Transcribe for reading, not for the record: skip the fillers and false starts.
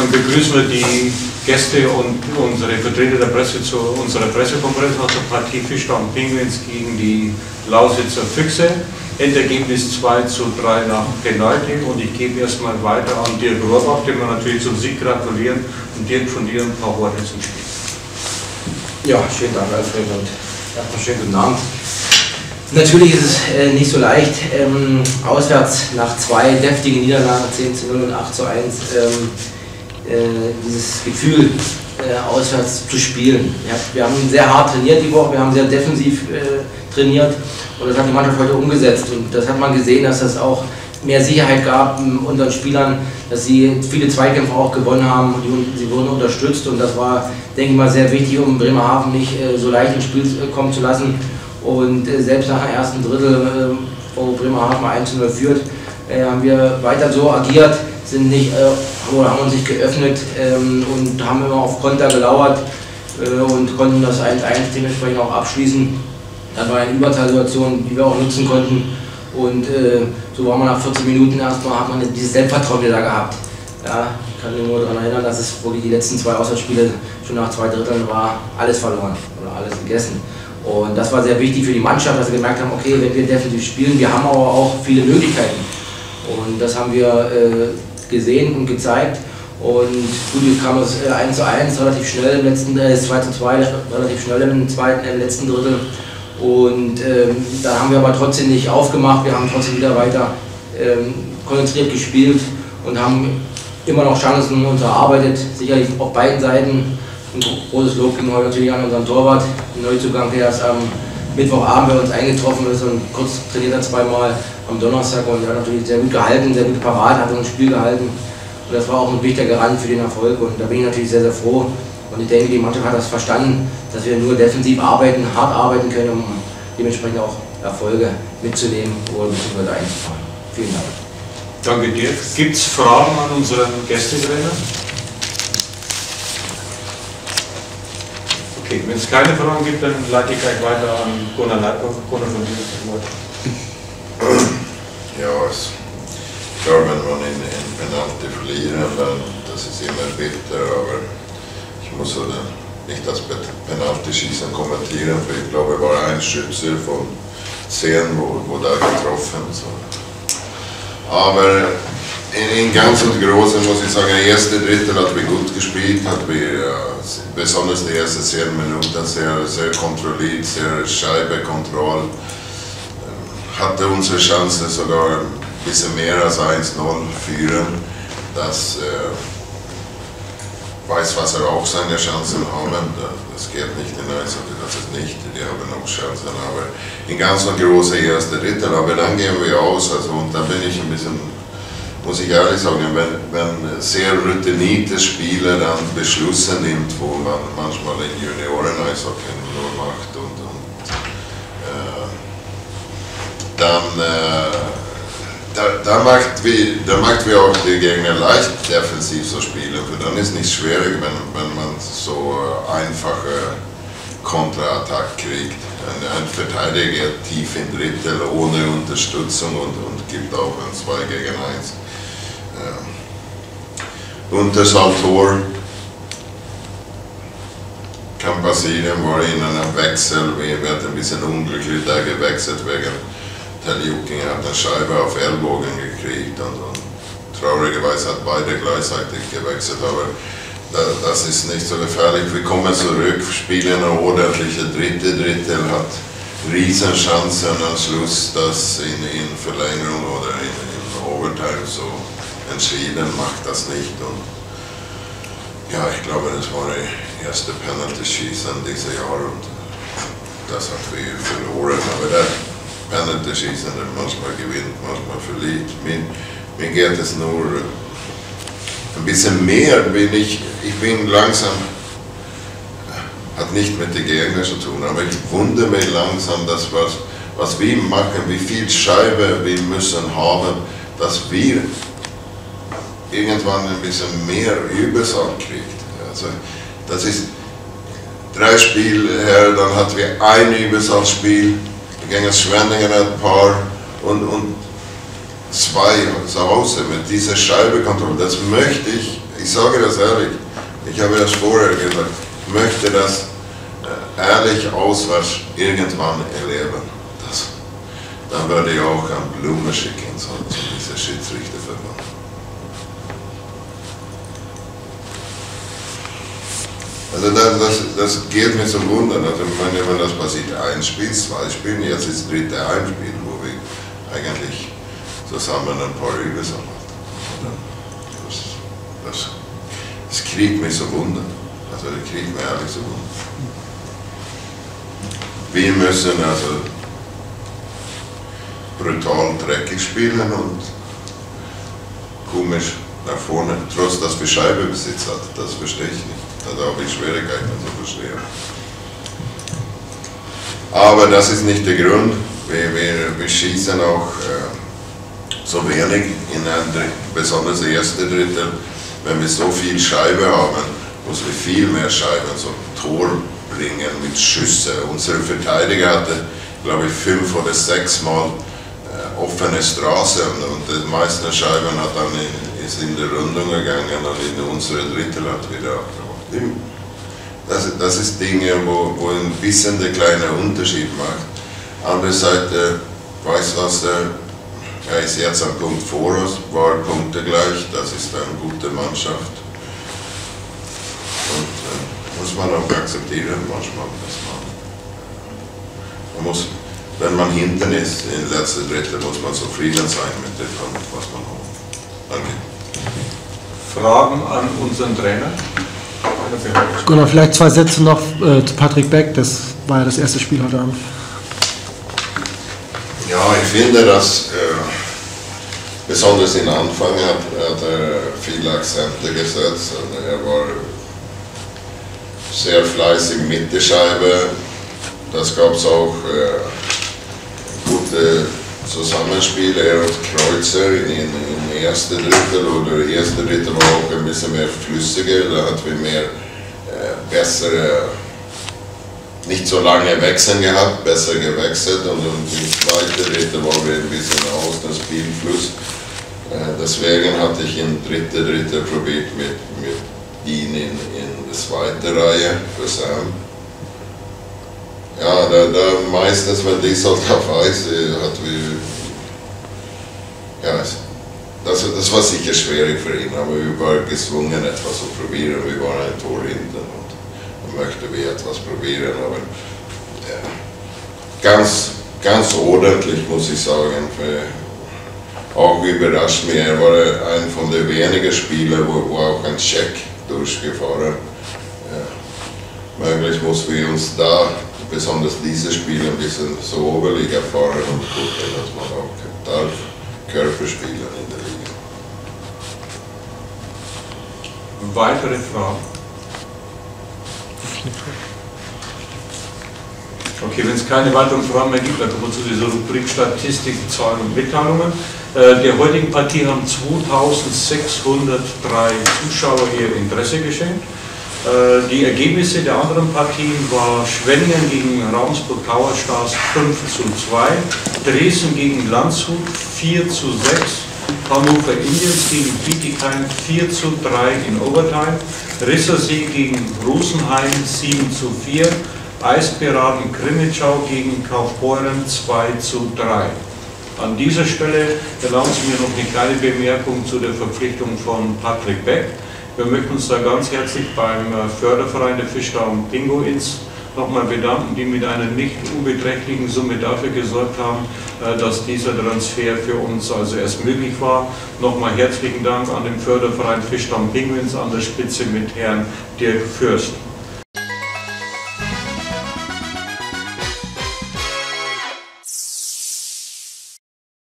dann begrüßen wir die Gäste und unsere Vertreter der Presse zu unserer Pressekonferenz nach der Partie Fischtown Penguins gegen die Lausitzer Füchse. Endergebnis 2:3 nach Penalty, und ich gebe erstmal weiter an Dirk Rohrbach, dem wir natürlich zum Sieg gratulieren, und Dirk, von dir ein paar Worte zum Spiel. Ja, schönen Dank, Alfred, und erstmal schönen guten Abend. Natürlich ist es nicht so leicht, auswärts nach 2 deftigen Niederlagen, 10:0 und 8:1, dieses Gefühl auswärts zu spielen. Ja, wir haben sehr hart trainiert die Woche, wir haben sehr defensiv trainiert, und das hat die Mannschaft heute umgesetzt, und das hat man gesehen, dass das auch mehr Sicherheit gab unseren Spielern, dass sie viele Zweikämpfe auch gewonnen haben, und sie wurden unterstützt, und das war, denke ich mal, sehr wichtig, um Bremerhaven nicht so leicht ins Spiel kommen zu lassen. Und selbst nach dem ersten Drittel, wo Bremerhaven 1:0 führt, haben wir weiter so agiert, sind nicht, haben uns nicht geöffnet und haben immer auf Konter gelauert und konnten das 1:1 dementsprechend auch abschließen. Dann war eine Überzahlsituation, die wir auch nutzen konnten, und so war man nach 14 Minuten erstmal, hat man dieses Selbstvertrauen wieder gehabt. Ja, ich kann mich nur daran erinnern, dass es wirklich die letzten 2 Auswärtsspiele schon nach 2 Dritteln war alles verloren oder alles gegessen. Und das war sehr wichtig für die Mannschaft, dass wir gemerkt haben, okay, wenn wir defensiv spielen, wir haben aber auch viele Möglichkeiten. Und das haben wir gesehen und gezeigt. Und gut, kam das 1:1 relativ schnell im letzten, 2:2 relativ schnell im letzten Drittel. Und da haben wir aber trotzdem nicht aufgemacht, wir haben trotzdem wieder weiter konzentriert gespielt und haben immer noch Chancen uns erarbeitet, sicherlich auf beiden Seiten. Ein großes Lob ging heute natürlich an unseren Torwart, den Neuzugang, der erst am Mittwochabend bei uns eingetroffen ist und kurz trainiert hat zweimal am Donnerstag, und er hat natürlich sehr gut gehalten, sehr gut parat, hat uns Spiel gehalten, und das war auch ein wichtiger Garant für den Erfolg, und da bin ich natürlich sehr, sehr froh, und ich denke, die Mannschaft hat das verstanden, dass wir nur defensiv arbeiten, hart arbeiten können, um dementsprechend auch Erfolge mitzunehmen oder beziehungsweise einzufahren. Vielen Dank. Danke dir. Gibt es Fragen an unseren Gästetrainer? Okay, wenn es keine Fragen gibt, dann leite ich gleich weiter an Gunnar Leithoff. Gunnar, von dir das Wort. Ja, klar, wenn man in Penalty verlieren, dann das ist immer bitter, aber ich muss nicht das Penalty-Schießen kommentieren, für ich glaube, es war ein Schütze von 10, wo da getroffen ist. Aber in ganz und Großen muss ich sagen, der erste Drittel hat wir gut gespielt, hat wir besonders die ersten 10 Minuten sehr kontrolliert, sehr Scheibekontroll, hatte unsere Chance sogar ein bisschen mehr als 1:0 führen. Das weiß, was auch seine Chancen haben. Das geht nicht in Eishockey, das ist nicht, die haben auch Chancen, aber in ganz und große erste Drittel, aber dann gehen wir aus, also, und da bin ich ein bisschen, muss ich ehrlich sagen, wenn sehr routinierte Spieler dann Beschlüsse nimmt, wo man manchmal in Junioren-Eishockey nur macht, und dann macht wir auch die Gegner leicht defensiv so spielen, für dann ist nicht schwierig, wenn man so einfache Konterattack kriegt. Ein Verteidiger geht tief in Drittel ohne Unterstützung und gibt auch ein 2-gegen-1. Untersaltor kann passieren, war in einem Wechsel, wir werden ein bisschen unglücklich da gewechselt wegen Teljukin, hat eine Scheibe auf Ellbogen gekriegt, und traurigerweise hat beide gleichzeitig gewechselt, aber das ist nicht so gefährlich. Wir kommen zurück, spielen eine ordentliche dritte Drittel, hat Riesenchancen am Schluss, das in Verlängerung oder in Overtime so entschieden, macht das nicht. Und ja, ich glaube, das war die erste Penalty-Schießen dieses Jahr, und das hat wir verloren. Aber der Penalty-Schießen, der manchmal gewinnt, manchmal verliert. Mir geht es nur ein bisschen mehr, ich bin langsam, hat nicht mit den Gegnern zu tun, aber ich wundere mich langsam, dass was wir machen, wie viel Scheibe wir müssen haben, dass wir irgendwann ein bisschen mehr Überzahl kriegt. Also das ist 3 Spiele her, dann hatten wir ein Überzahlspiel, gegen Schwenningen ein paar und 2 zu Hause mit dieser Scheibekontrolle. Das möchte ich ich sage das ehrlich, ich habe das vorher gesagt, ich möchte das ehrlich auswärts irgendwann erleben. Dann würde ich auch an Blumen schicken, so diese Schiedsrichterverband. Also das geht mir zum Wundern. Also wenn das passiert, ein Spiel, zwei Spiele, jetzt ist das dritte Heimspiel, wo wir eigentlich zusammen ein paar Übungen haben. Das kriegt mich so wundern. Also das kriegt mich ehrlich so wundern. Wir müssen also brutal dreckig spielen und komisch nach vorne, trotz dass wir Scheibebesitz hat, das verstehe ich nicht. Da habe ich Schwierigkeiten zu verstehen. Aber das ist nicht der Grund. Wir schießen auch so wenig in ein besonders das erste Drittel. Wenn wir so viel Scheibe haben, muss wir viel mehr Scheiben, so Tor bringen mit Schüsse. Unsere Verteidiger hatte, glaube ich, 5 oder 6 Mal offene Straße und die meisten Scheiben hat dann ist in die Rundung gegangen und in unsere Drittel hat wieder abgebracht. Das ist Dinge, wo ein bisschen der kleine Unterschied macht. Andererseits, weiß was, er ist jetzt ein Punkt vor uns, war Punkte gleich, das ist eine gute Mannschaft. Und muss man auch akzeptieren manchmal, dass man muss. Wenn man hinten ist, in der letzten Drittel, muss man zufrieden sein mit dem, was man hat. Danke. Fragen an unseren Trainer? Gunnar, vielleicht 2 Sätze noch zu Patrick Beck, das war ja das erste Spiel heute Abend. Ja, ich finde, dass besonders in Anfang hat er viele Akzente gesetzt. Und er war sehr fleißig mit der Scheibe. Das gab es auch gute Zusammenspiele. Er und Kreuzer in erste Drittel oder erste Drittel war auch ein bisschen mehr flüssiger. Da hatten wir mehr bessere, nicht so lange Wechseln gehabt, besser gewechselt und im zweiten Drittel waren wir ein bisschen aus dem Spielfluss. Deswegen hatte ich im dritten Drittel probiert mit ihn in der zweiten Reihe für Sam. Ja, da meistens, wenn die so drauf ist, hat wir, ja, das war sicher schwierig für ihn, aber wir waren gezwungen, etwas zu probieren. Wir waren ein Tor hinten und dann möchten wir etwas probieren, aber ja, ganz ordentlich, muss ich sagen. Auch überrascht mich, er war ein von den wenigen Spielern, wo auch ein Check durchgefahren. Ja. Möglich muss wir uns da, besonders diese Spiele, ein bisschen so Oberliga fahren und gucken, dass man auch darf Körper spielen in der Liga. Weitere Fragen? Okay, wenn es keine weiteren Fragen mehr gibt, dann kommen wir zu dieser Rubrik Statistik, Zahlen und Mitteilungen. Der heutigen Partie haben 2603 Zuschauer ihr Interesse geschenkt. Die Ergebnisse der anderen Partien war Schwenningen gegen Ramsburg-Kauerstars 5:2, Dresden gegen Landshut 4:6, Hannover Indians gegen Bietigheim 4:3 in Overtime, Rissersee gegen Rosenheim 7:4, Eispiraten Krimitschau gegen Kaufbeuren 2:3. An dieser Stelle erlauben Sie mir noch eine kleine Bemerkung zu der Verpflichtung von Patrick Beck. Wir möchten uns da ganz herzlich beim Förderverein der Fischtown Pinguins nochmal bedanken, die mit einer nicht unbeträchtlichen Summe dafür gesorgt haben, dass dieser Transfer für uns also erst möglich war. Nochmal herzlichen Dank an den Förderverein Fischtown Pinguins an der Spitze mit Herrn Dirk Fürst.